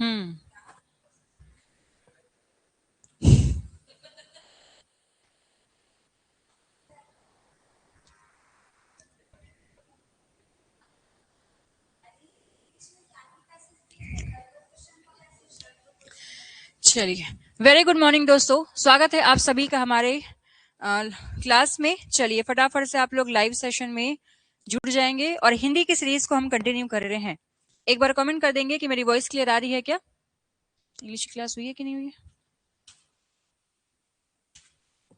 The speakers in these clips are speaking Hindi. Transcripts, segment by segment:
हम्म। चलिए, वेरी गुड मॉर्निंग दोस्तों, स्वागत है आप सभी का हमारे क्लास में। चलिए फटाफट से आप लोग लाइव सेशन में जुड़ जाएंगे और हिंदी की सीरीज को हम कंटिन्यू कर रहे हैं। एक बार कमेंट कर देंगे कि मेरी वॉइस क्लियर आ रही है क्या? इंग्लिश की क्लास हुई है कि नहीं हुई है?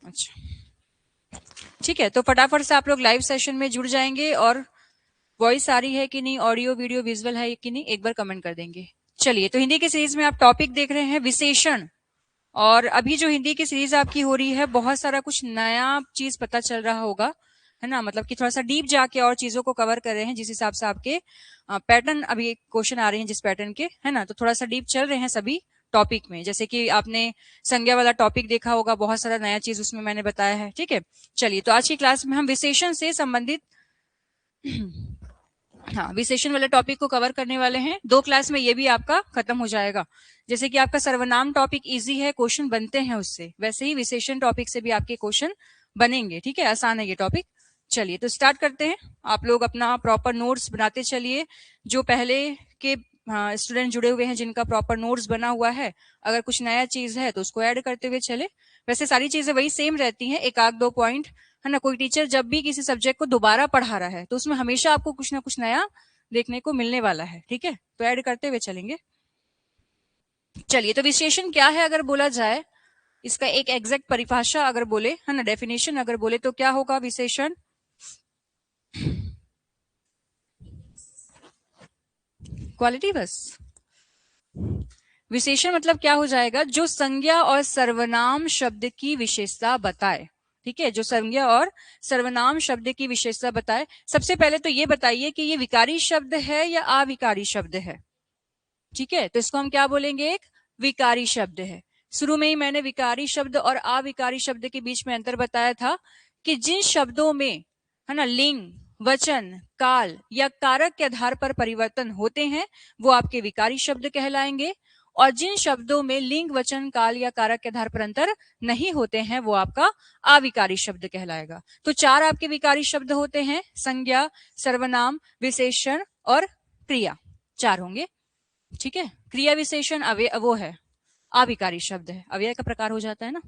अच्छा, ठीक है, तो फटाफट से आप लोग लाइव सेशन में जुड़ जाएंगे और वॉइस आ रही है कि नहीं, ऑडियो वीडियो विजुअल है कि नहीं, एक बार कमेंट कर देंगे। चलिए, तो हिंदी की सीरीज में आप टॉपिक देख रहे हैं विशेषण। और अभी जो हिंदी की सीरीज आपकी हो रही है, बहुत सारा कुछ नया चीज पता चल रहा होगा, है ना। मतलब कि थोड़ा सा डीप जाके और चीजों को कवर कर रहे हैं, जिस हिसाब से आपके पैटर्न अभी क्वेश्चन आ रहे हैं जिस पैटर्न के, है ना। तो थोड़ा सा डीप चल रहे हैं सभी टॉपिक में। जैसे कि आपने संज्ञा वाला टॉपिक देखा होगा, बहुत सारा नया चीज उसमें मैंने बताया है। ठीक है, चलिए, तो आज की क्लास में हम विशेषण से संबंधित हाँ, विशेषण वाले टॉपिक को कवर करने वाले हैं। 2 क्लास में ये भी आपका खत्म हो जाएगा। जैसे कि आपका सर्वनाम टॉपिक इजी है, क्वेश्चन बनते हैं उससे, वैसे ही विशेषण टॉपिक से भी आपके क्वेश्चन बनेंगे। ठीक है, आसान है ये टॉपिक। चलिए, तो स्टार्ट करते हैं। आप लोग अपना प्रॉपर नोट्स बनाते चलिए। जो पहले के स्टूडेंट जुड़े हुए हैं, जिनका प्रॉपर नोट्स बना हुआ है, अगर कुछ नया चीज है तो उसको ऐड करते हुए चले। वैसे सारी चीजें वही सेम रहती हैं, एक आध 2 पॉइंट, है ना। कोई टीचर जब भी किसी सब्जेक्ट को दोबारा पढ़ा रहा है तो उसमें हमेशा आपको कुछ ना कुछ नया देखने को मिलने वाला है। ठीक है, तो ऐड करते हुए चलेंगे। चलिए, तो विशेषण क्या है अगर बोला जाए, इसका एक एग्जैक्ट परिभाषा अगर बोले, है ना, डेफिनेशन अगर बोले तो क्या होगा विशेषण? क्वालिटी बस। विशेषण मतलब क्या हो जाएगा? जो संज्ञा और सर्वनाम शब्द की विशेषता बताए। ठीक है, जो संज्ञा और सर्वनाम शब्द की विशेषता बताए। सबसे पहले तो ये बताइए कि ये विकारी शब्द है या अविकारी शब्द है। ठीक है, तो इसको हम क्या बोलेंगे? एक विकारी शब्द है। शुरू में ही मैंने विकारी शब्द और अविकारी शब्द के बीच में अंतर बताया था कि जिन शब्दों में, है ना, लिंग, वचन, काल या कारक के आधार पर परिवर्तन होते हैं वो आपके विकारी शब्द कहलाएंगे। और जिन शब्दों में लिंग, वचन, काल या कारक के आधार पर अंतर नहीं होते हैं वो आपका अविकारी शब्द कहलाएगा। तो 4 आपके विकारी शब्द होते हैं: संज्ञा, सर्वनाम, विशेषण और क्रिया। 4 होंगे। ठीक है, क्रिया विशेषण अव्यय वो है, अविकारी शब्द है, अव्यय का प्रकार हो जाता है ना।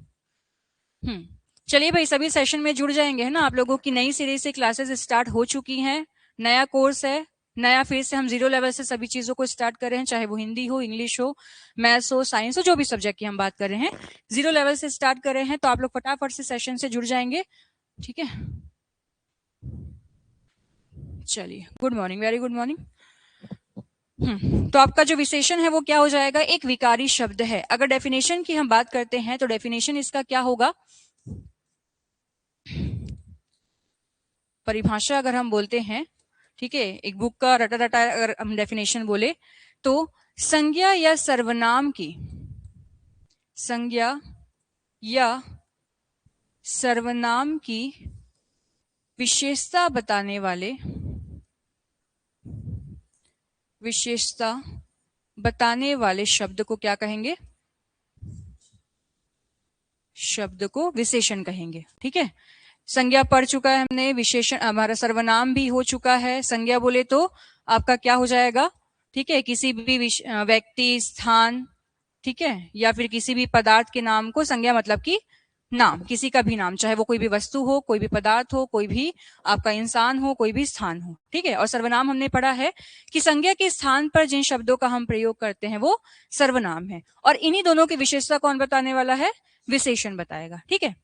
चलिए भाई, सभी सेशन में जुड़ जाएंगे, है ना। आप लोगों की नई सीरीज से क्लासेस स्टार्ट हो चुकी हैं, नया कोर्स है, नया फिर से हम 0 लेवल से सभी चीजों को स्टार्ट कर रहे हैं, चाहे वो हिंदी हो, इंग्लिश हो, मैथ्स हो, साइंस हो, जो भी सब्जेक्ट की हम बात कर रहे हैं 0 लेवल से स्टार्ट कर रहे हैं। तो आप लोग फटाफट से सेशन से जुड़ जाएंगे। ठीक है, चलिए, good morning, very good morning. तो आपका जो विशेषण है वो क्या हो जाएगा? एक विकारी शब्द है। अगर डेफिनेशन की हम बात करते हैं तो डेफिनेशन इसका क्या होगा? परिभाषा अगर हम बोलते हैं, ठीक है, एक बुक का रटा रटा अगर हम डेफिनेशन बोले तो संज्ञा या सर्वनाम की, संज्ञा या सर्वनाम की विशेषता बताने वाले, विशेषता बताने वाले शब्द को क्या कहेंगे? शब्द को विशेषण कहेंगे। ठीक है, संज्ञा पढ़ चुका है हमने, विशेषण हमारा सर्वनाम भी हो चुका है। संज्ञा बोले तो आपका क्या हो जाएगा? ठीक है, किसी भी व्यक्ति, स्थान, ठीक है, या फिर किसी भी पदार्थ के नाम को संज्ञा मतलब कि नाम, किसी का भी नाम, चाहे वो कोई भी वस्तु हो, कोई भी पदार्थ हो, कोई भी आपका इंसान हो, कोई भी स्थान हो। ठीक है, और सर्वनाम हमने पढ़ा है कि संज्ञा के स्थान पर जिन शब्दों का हम प्रयोग करते हैं वो सर्वनाम है। और इन्हीं दोनों की विशेषता कौन बताने वाला है? विशेषण बताएगा। ठीक है,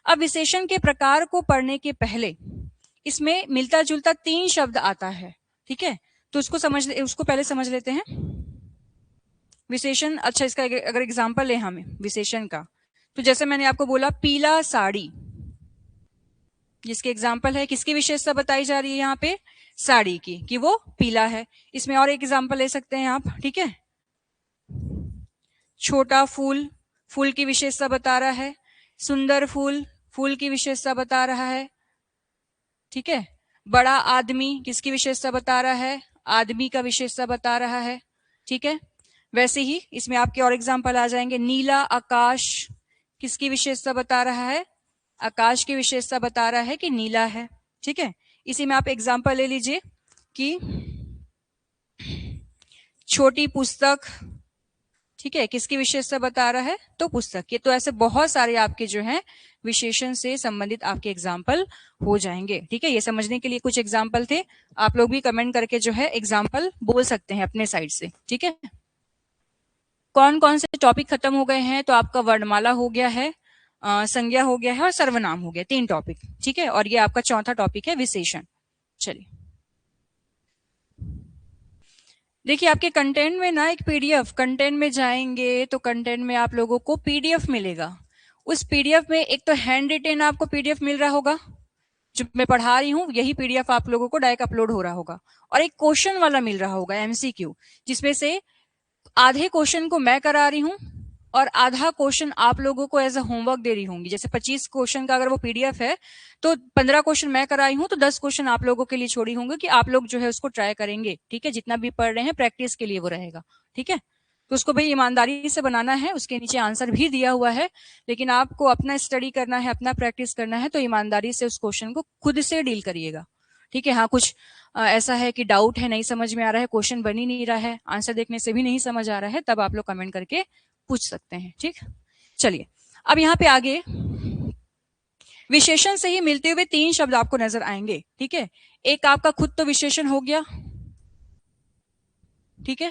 अब विशेषण के प्रकार को पढ़ने के पहले इसमें मिलता जुलता 3 शब्द आता है। ठीक है, तो उसको पहले समझ लेते हैं। विशेषण, अच्छा, इसका अगर एग्जांपल ले हमें विशेषण का, तो जैसे मैंने आपको बोला पीला साड़ी, जिसके एग्जाम्पल है, किसकी विशेषता बताई जा रही है यहाँ पे? साड़ी की, कि वो पीला है। इसमें और एक एग्जाम्पल ले सकते हैं आप। ठीक है, छोटा फूल, फूल की विशेषता बता रहा है। सुंदर फूल, फूल की विशेषता बता रहा है। ठीक है, बड़ा आदमी, किसकी विशेषता बता रहा है? आदमी का विशेषता बता रहा है। ठीक है, वैसे ही इसमें आपके और एग्जाम्पल आ जाएंगे। नीला आकाश किसकी विशेषता बता रहा है? आकाश की विशेषता बता रहा है कि नीला है। ठीक है, इसी में आप एग्जाम्पल ले लीजिए कि छोटी पुस्तक, ठीक है, किसकी विशेषता बता रहा है? तो पुस्तक के। तो ऐसे बहुत सारे आपके जो है विशेषण से संबंधित आपके एग्जाम्पल हो जाएंगे। ठीक है, ये समझने के लिए कुछ एग्जाम्पल थे, आप लोग भी कमेंट करके जो है एग्जाम्पल बोल सकते हैं अपने साइड से। ठीक है, कौन कौन से टॉपिक खत्म हो गए हैं? तो आपका वर्णमाला हो गया है, संज्ञा हो गया है और सर्वनाम हो गया, 3 टॉपिक। ठीक है, और ये आपका चौथा टॉपिक है विशेषण। चलिए देखिए, आपके कंटेंट में ना एक पीडीएफ, कंटेंट में जाएंगे तो कंटेंट में आप लोगों को पीडीएफ मिलेगा। उस पीडीएफ में एक तो हैंड रिटेन आपको पीडीएफ मिल रहा होगा, जो मैं पढ़ा रही हूँ यही पीडीएफ आप लोगों को डायरेक्ट अपलोड हो रहा होगा, और एक क्वेश्चन वाला मिल रहा होगा एमसीक्यू, जिसमें से आधे क्वेश्चन को मैं करा रही हूँ और आधा क्वेश्चन आप लोगों को एज अ होमवर्क दे रही होंगी। जैसे 25 क्वेश्चन का अगर वो पीडीएफ है तो 15 क्वेश्चन मैं कराई हूँ, तो 10 क्वेश्चन आप लोगों के लिए छोड़ी होंगे कि आप लोग जो है उसको ट्राई करेंगे। ठीक है, जितना भी पढ़ रहे हैं प्रैक्टिस के लिए वो रहेगा। ठीक है, तो उसको भाई ईमानदारी से बनाना है, उसके नीचे आंसर भी दिया हुआ है, लेकिन आपको अपना स्टडी करना है, अपना प्रैक्टिस करना है, तो ईमानदारी से उस क्वेश्चन को खुद से डील करिएगा। ठीक है, हाँ कुछ ऐसा है कि डाउट है, नहीं समझ में आ रहा है, क्वेश्चन बन ही नहीं रहा है, आंसर देखने से भी नहीं समझ आ रहा है, तब आप लोग कमेंट करके पूछ सकते हैं। ठीक, चलिए अब यहाँ पे आगे विशेषण से ही मिलते हुए 3 शब्द आपको नजर आएंगे। ठीक है, एक आपका खुद तो विशेषण हो गया, ठीक है,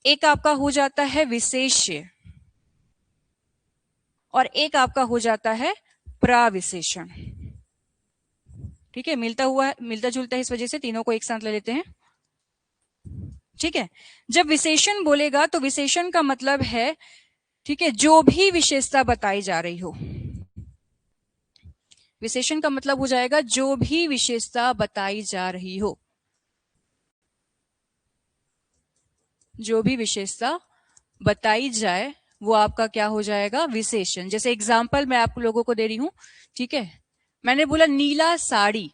एक आपका हो जाता है विशेष्य, और एक आपका हो जाता है प्राविशेषण। ठीक है, मिलता हुआ है, मिलता जुलता है, इस वजह से तीनों को एक साथ ले लेते हैं। ठीक है, जब विशेषण बोलेगा तो विशेषण का मतलब है, ठीक है, जो भी विशेषता बताई जा रही हो। विशेषण का मतलब हो जाएगा जो भी विशेषता बताई जा रही हो, जो भी विशेषता बताई जाए वो आपका क्या हो जाएगा? विशेषण। जैसे एग्जांपल मैं आप लोगों को दे रही हूं, ठीक है, मैंने बोला नीला साड़ी,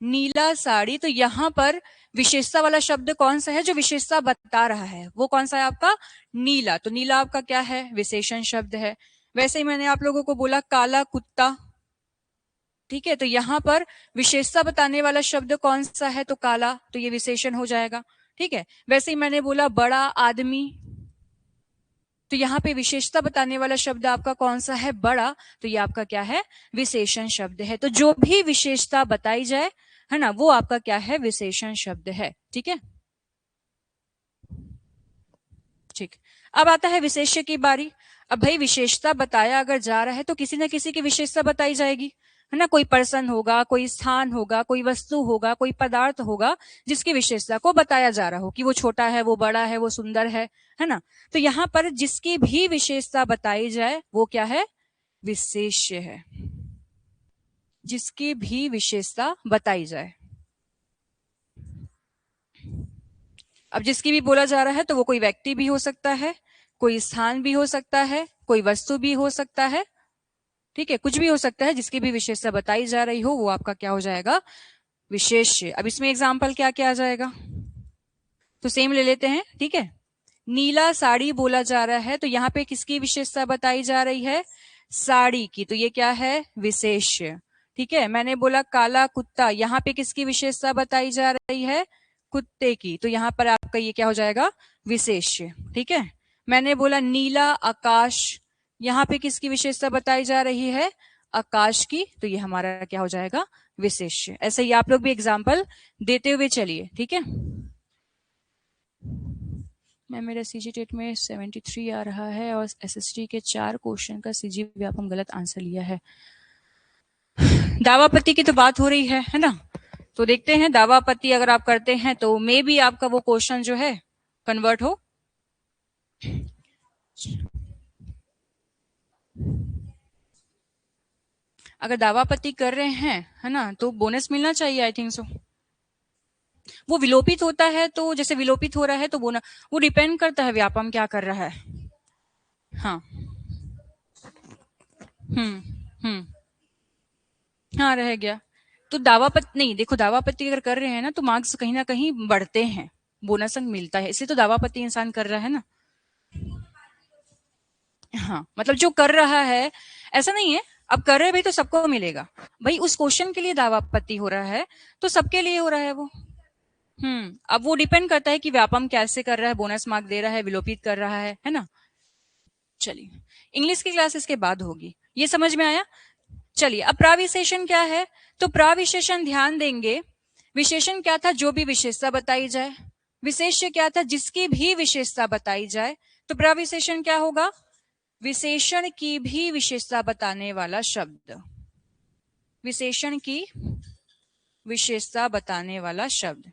नीला साड़ी, तो यहां पर विशेषता वाला शब्द कौन सा है जो विशेषता बता रहा है? वो कौन सा है आपका? नीला। तो नीला आपका क्या है? विशेषण शब्द है। वैसे ही मैंने आप लोगों को बोला काला कुत्ता, ठीक है, तो यहां पर विशेषता बताने वाला शब्द कौन सा है? तो काला, तो ये विशेषण हो जाएगा। ठीक है, वैसे ही मैंने बोला बड़ा आदमी, तो यहाँ पे विशेषता बताने वाला शब्द आपका कौन सा है? बड़ा, तो ये आपका क्या है? विशेषण शब्द है। तो जो भी विशेषता बताई जाए, है ना, वो आपका क्या है? विशेषण शब्द है। ठीक है, ठीक। अब आता है विशेष्य की बारी। अब भाई विशेषता बताया अगर जा रहा है तो किसी ना किसी की विशेषता बताई जाएगी, है ना, कोई पर्सन होगा, कोई स्थान होगा, कोई वस्तु होगा, कोई पदार्थ होगा जिसकी विशेषता को बताया जा रहा हो कि वो छोटा है, वो बड़ा है, वो सुंदर है ना। तो यहाँ पर जिसकी भी विशेषता बताई जाए वो क्या है? विशेष्य है। जिसकी भी विशेषता बताई जाए, अब जिसकी भी बोला जा रहा है तो वो कोई व्यक्ति भी हो सकता है, कोई स्थान भी हो सकता है, कोई वस्तु भी हो सकता है, ठीक है, कुछ भी हो सकता है, जिसकी भी विशेषता बताई जा रही हो वो आपका क्या हो जाएगा? विशेष्य। अब इसमें एग्जाम्पल क्या क्या आ जाएगा, तो सेम ले लेते हैं। ठीक है, नीला साड़ी बोला जा रहा है, तो यहाँ पे किसकी विशेषता बताई जा रही है? साड़ी की, तो ये क्या है? विशेष्य। ठीक है, मैंने बोला काला कुत्ता, यहाँ पे किसकी विशेषता बताई जा रही है? कुत्ते की, तो यहाँ पर आपका ये क्या हो जाएगा? विशेष्य। ठीक है, मैंने बोला नीला आकाश, यहाँ पे किसकी विशेषता बताई जा रही है? आकाश की, तो ये हमारा क्या हो जाएगा? विशेष्य। ऐसे ही आप लोग भी एग्जाम्पल देते हुए चलिए। ठीक है, मैं मेरा सीजी टेट में 73 आ रहा है और एसएसटी के 4 क्वेश्चन का सीजी व्यापम गलत आंसर लिया है। दावापति की तो बात हो रही है ना, तो देखते हैं दावापति अगर आप करते हैं तो मे भी आपका वो क्वेश्चन जो है कन्वर्ट हो। अगर दावापति कर रहे हैं, है ना, तो बोनस मिलना चाहिए, आई थिंक सो। वो विलोपित होता है, तो जैसे विलोपित हो रहा है तो वो डिपेंड करता है व्यापम क्या कर रहा है। हाँ, हम्म, हम्म, हाँ रह गया। तो दावापति नहीं, देखो दावापति अगर कर रहे हैं ना तो मार्क्स कहीं ना कहीं बढ़ते हैं, बोनस अंक मिलता है, इसलिए तो दावापत्ति इंसान कर रहा है ना। हाँ, मतलब जो कर रहा है, ऐसा नहीं है अब कर रहे भाई तो सबको मिलेगा, भाई उस क्वेश्चन के लिए दावापत्ति हो रहा है तो सबके लिए हो रहा है वो। अब वो डिपेंड करता है कि व्यापम कैसे कर रहा है, बोनस मार्क दे रहा है, विलोपित कर रहा है ना। चलिए, इंग्लिश की क्लास इसके बाद होगी, ये समझ में आया। चलिए, अब प्राविशेषण क्या है, तो प्राविशेषण ध्यान देंगे, विशेषण क्या था, जो भी विशेषता बताई जाए, विशेष्य क्या था, जिसकी भी विशेषता बताई जाए, तो प्राविशेषण क्या होगा, विशेषण की भी विशेषता बताने वाला शब्द, विशेषण की विशेषता बताने वाला शब्द,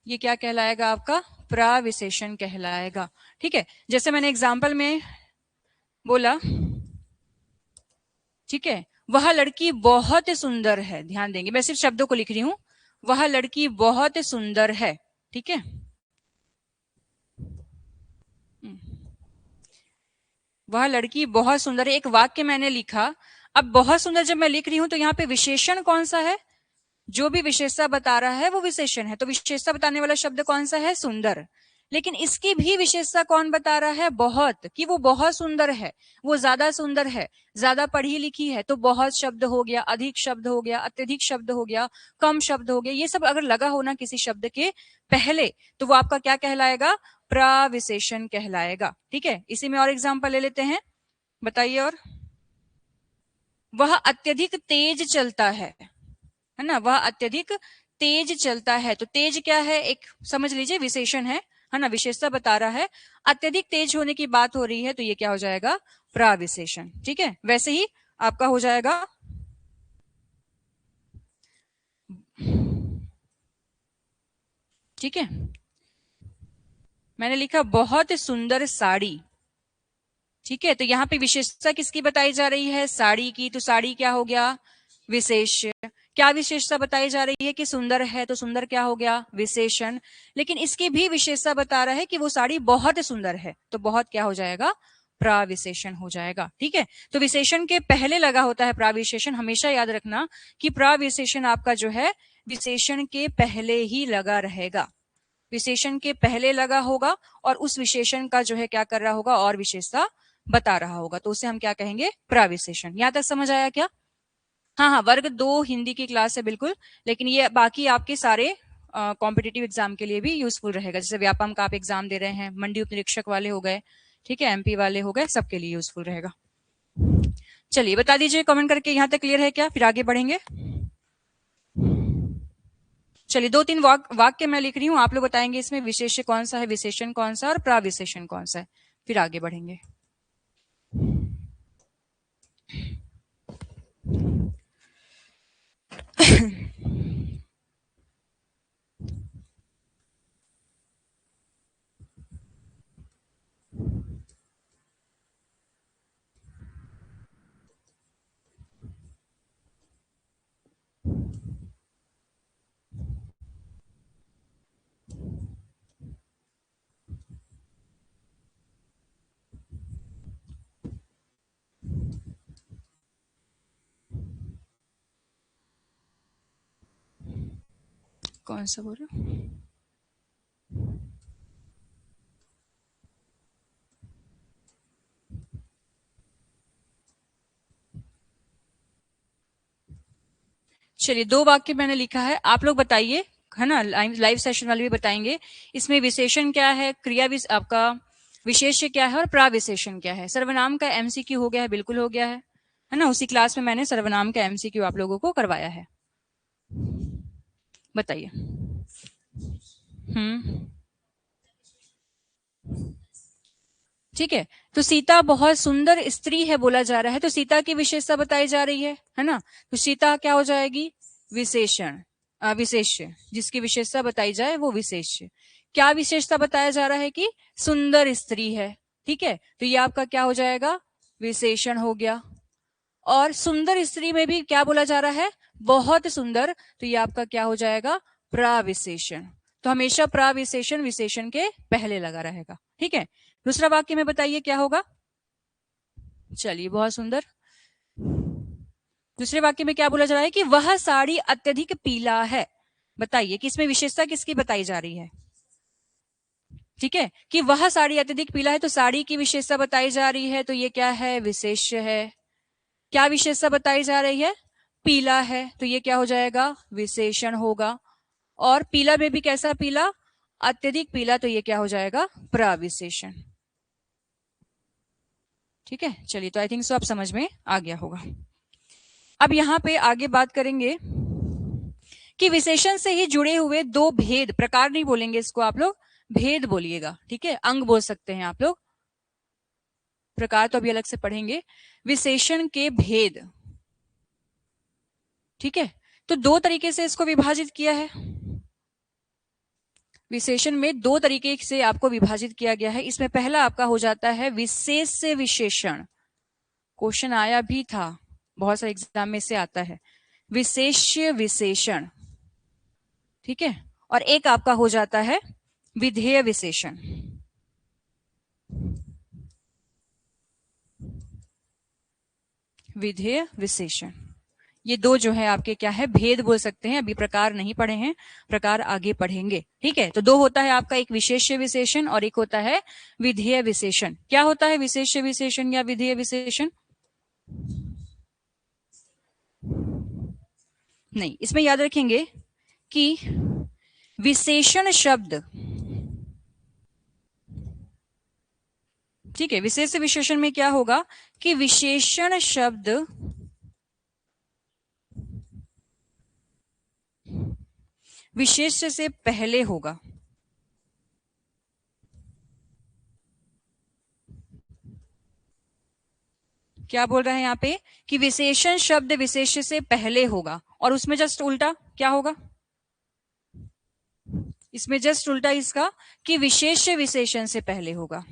ये क्या कहलाएगा, आपका प्राविशेषण कहलाएगा। ठीक है, जैसे मैंने एग्जाम्पल में बोला, ठीक है, वह लड़की बहुत सुंदर है, ध्यान देंगे, मैं सिर्फ शब्दों को लिख रही हूं, वह लड़की बहुत सुंदर है, ठीक है। वह लड़की बहुत सुंदर है, एक वाक्य मैंने लिखा, अब बहुत सुंदर जब मैं लिख रही हूं तो यहाँ पे विशेषण कौन सा है, जो भी विशेषता बता रहा है वो विशेषण है, तो विशेषता बताने वाला शब्द कौन सा है, सुंदर। लेकिन इसकी भी विशेषता कौन बता रहा है, बहुत, कि वो बहुत सुंदर है, वो ज्यादा सुंदर है, ज्यादा पढ़ी लिखी है, तो बहुत शब्द हो गया, अधिक शब्द हो गया, अत्यधिक शब्द हो गया, कम शब्द हो गया, ये सब अगर लगा होना किसी शब्द के पहले, तो वो आपका क्या कहलाएगा, प्राविशेषण कहलाएगा। ठीक है, इसी में और एग्जाम्पल ले लेते हैं, बताइए। और वह अत्यधिक तेज चलता है ना, वह अत्यधिक तेज चलता है, तो तेज क्या है, एक समझ लीजिए विशेषण है ना, विशेषता बता रहा है, अत्यधिक तेज होने की बात हो रही है, तो ये क्या हो जाएगा, प्राविशेषण। ठीक है, वैसे ही आपका हो जाएगा, ठीक है, मैंने लिखा बहुत सुंदर साड़ी, ठीक है, तो यहाँ पे विशेषता किसकी बताई जा रही है, साड़ी की, तो साड़ी क्या हो गया, विशेष। क्या विशेषता बताई जा रही है कि सुंदर है, तो सुंदर क्या हो गया, विशेषण। लेकिन इसकी भी विशेषता बता रहा है कि वो साड़ी बहुत सुंदर है, तो बहुत क्या हो जाएगा, प्राविशेषण हो जाएगा। ठीक है, तो विशेषण के पहले लगा होता है प्राविशेषण, हमेशा याद रखना कि प्राविशेषण आपका जो है विशेषण के पहले ही लगा रहेगा, विशेषण के पहले लगा होगा, और उस विशेषण का जो है क्या कर रहा होगा, और विशेषता बता रहा होगा, तो उसे हम क्या कहेंगे, प्राविशेषण। यहां तक समझ आया क्या। हाँ हाँ, वर्ग 2 हिंदी की क्लास है बिल्कुल, लेकिन ये बाकी आपके सारे कॉम्पिटिटिव एग्जाम के लिए भी यूजफुल रहेगा, जैसे व्यापम का आप एग्जाम दे रहे हैं, मंडी उपनिरीक्षक वाले हो गए, ठीक है, एमपी वाले हो गए, सबके लिए यूजफुल रहेगा। चलिए बता दीजिए कमेंट करके, यहाँ तक क्लियर है क्या, फिर आगे बढ़ेंगे। चलिए, 2-3 वाक्य मैं लिख रही हूँ, आप लोग बताएंगे इसमें विशेष्य कौन सा है, विशेषण कौन सा, और प्राविशेषण कौन सा है, फिर आगे बढ़ेंगे। कौन सा बोल रहे हो, चलिए 2 वाक्य मैंने लिखा है, आप लोग बताइए, है ना, लाइव सेशन वाले भी बताएंगे, इसमें विशेषण क्या है, क्रिया आपका विशेष्य क्या है, और प्राविशेषण क्या है। सर्वनाम का एमसीक्यू हो गया है, बिल्कुल हो गया है ना, उसी क्लास में मैंने सर्वनाम का एमसीक्यू आप लोगों को करवाया है, बताइए। ठीक है, तो सीता बहुत सुंदर स्त्री है बोला जा रहा है, तो सीता की विशेषता बताई जा रही है ना, तो सीता क्या हो जाएगी, विशेषण, विशेष्य, जिसकी विशेषता बताई जाए वो विशेष्य। क्या विशेषता बताया जा रहा है कि सुंदर स्त्री है, ठीक है, तो ये आपका क्या हो जाएगा, विशेषण हो गया। और सुंदर स्त्री में भी क्या बोला जा रहा है, बहुत सुंदर, तो ये आपका क्या हो जाएगा, प्राविशेषण। तो हमेशा प्राविशेषण विशेषण के पहले लगा रहेगा। ठीक है, दूसरा वाक्य में बताइए क्या होगा। चलिए, बहुत सुंदर, दूसरे वाक्य में क्या बोला जा रहा है कि वह साड़ी अत्यधिक पीला है। बताइए कि इसमें विशेषता किसकी बताई जा रही है। ठीक है, कि वह साड़ी अत्यधिक पीला है, तो साड़ी की विशेषता बताई जा रही है, तो ये क्या है, विशेष्य है। क्या विशेषता बताई जा रही है, पीला है, तो ये क्या हो जाएगा, विशेषण होगा। और पीला में भी कैसा पीला, अत्यधिक पीला, तो ये क्या हो जाएगा, प्रविशेषण। ठीक है, चलिए, तो आई थिंक सो आप समझ में आ गया होगा। अब यहां पे आगे बात करेंगे कि विशेषण से ही जुड़े हुए दो भेद, प्रकार नहीं बोलेंगे इसको आप लोग, भेद बोलिएगा। ठीक है, अंग बोल सकते हैं आप लोग, प्रकार तो अभी अलग से पढ़ेंगे। विशेषण के भेद, ठीक है, तो दो तरीके से इसको विभाजित किया है। विशेषण में दो तरीके से आपको विभाजित किया गया है। इसमें पहला आपका हो जाता है विशेष विशेषण, क्वेश्चन आया भी था, बहुत सारे एग्जाम में से आता है, विशेष विशेषण। ठीक है, और एक आपका हो जाता है विधेय विशेषण। विधेय विशेषण, ये दो जो है आपके क्या है, भेद बोल सकते हैं। अभी प्रकार नहीं पढ़े हैं, प्रकार आगे पढ़ेंगे। ठीक है, तो दो होता है आपका, एक विशेष विशेषण और एक होता है विधेय विशेषण। क्या होता है विशेष विशेषण या विधेय विशेषण, नहीं, इसमें याद रखेंगे कि विशेषण शब्द, ठीक है, विशेष विशेषण में क्या होगा कि विशेषण शब्द विशेष से पहले होगा। क्या बोल रहे हैं यहाँ पे कि विशेषण शब्द विशेष से पहले होगा, और उसमें जस्ट उल्टा क्या होगा, इसमें जस्ट उल्टा इसका कि विशेष विशेषण से पहले होगा।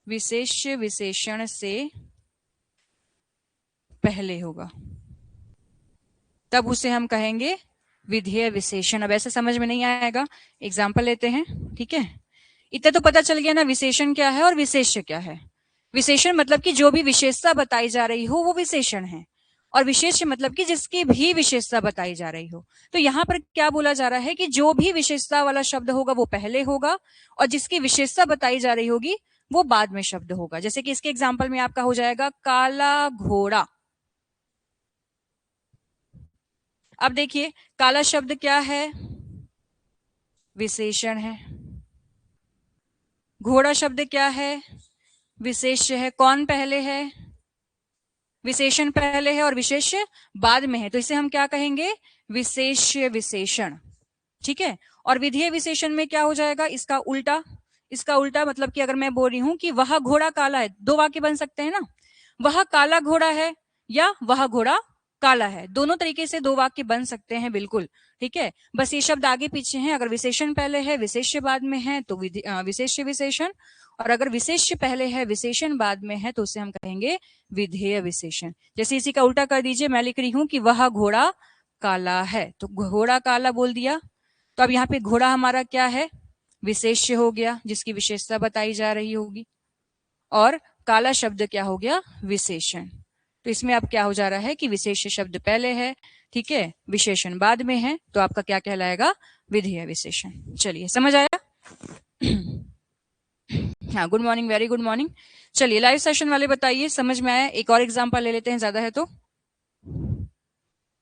विशेष विशेषण से पहले होगा, तब उसे हम कहेंगे विधेय विशेषण। अब ऐसे समझ में नहीं आएगा, एग्जाम्पल लेते हैं। ठीक है, इतना तो पता चल गया ना, विशेषण क्या है और विशेष्य क्या है। विशेषण मतलब कि जो भी विशेषता बताई जा रही हो वो विशेषण है, और विशेष्य मतलब कि जिसकी भी विशेषता बताई जा रही हो। तो यहाँ पर क्या बोला जा रहा है कि जो भी विशेषता वाला शब्द होगा वो पहले होगा, और जिसकी विशेषता बताई जा रही होगी वो बाद में शब्द होगा। जैसे कि इसके एग्जाम्पल में आपका हो जाएगा काला घोड़ा। अब देखिए, काला शब्द क्या है, विशेषण है। घोड़ा शब्द क्या है, विशेष्य है। कौन पहले है, विशेषण पहले है और विशेष्य बाद में है, तो इसे हम क्या कहेंगे, विशेष्य विशेषण। ठीक है, और विधेय विशेषण में क्या हो जाएगा, इसका उल्टा। इसका उल्टा मतलब कि अगर मैं बोल रही हूं कि वह घोड़ा काला है, दो वाक्य बन सकते हैं ना, वह काला घोड़ा है या वह घोड़ा काला है, दोनों तरीके से दो वाक्य बन सकते हैं, बिल्कुल। ठीक है, बस ये शब्द आगे पीछे हैं, अगर विशेषण पहले है विशेष्य बाद में है तो विशेष्य विशेषण, और अगर विशेष्य पहले है विशेषण बाद में है तो उसे हम कहेंगे विधेय विशेषण। जैसे इसी का उल्टा कर दीजिए, मैं लिख रही हूं कि वह घोड़ा काला है, तो घोड़ा काला बोल दिया, तो अब यहाँ पे घोड़ा हमारा क्या है, विशेष्य हो गया जिसकी विशेषता बताई जा रही होगी, और काला शब्द क्या हो गया, विशेषण। तो इसमें अब क्या हो जा रहा है कि विशेष शब्द पहले है, ठीक है, विशेषण बाद में है, तो आपका क्या कहलाएगा, विधेय विशेषण। चलिए, समझ आया। हाँ, good morning, very good morning. चलिए, लाइव सेशन वाले बताइए समझ में आया। एक और एग्जांपल ले लेते हैं, ज्यादा है तो।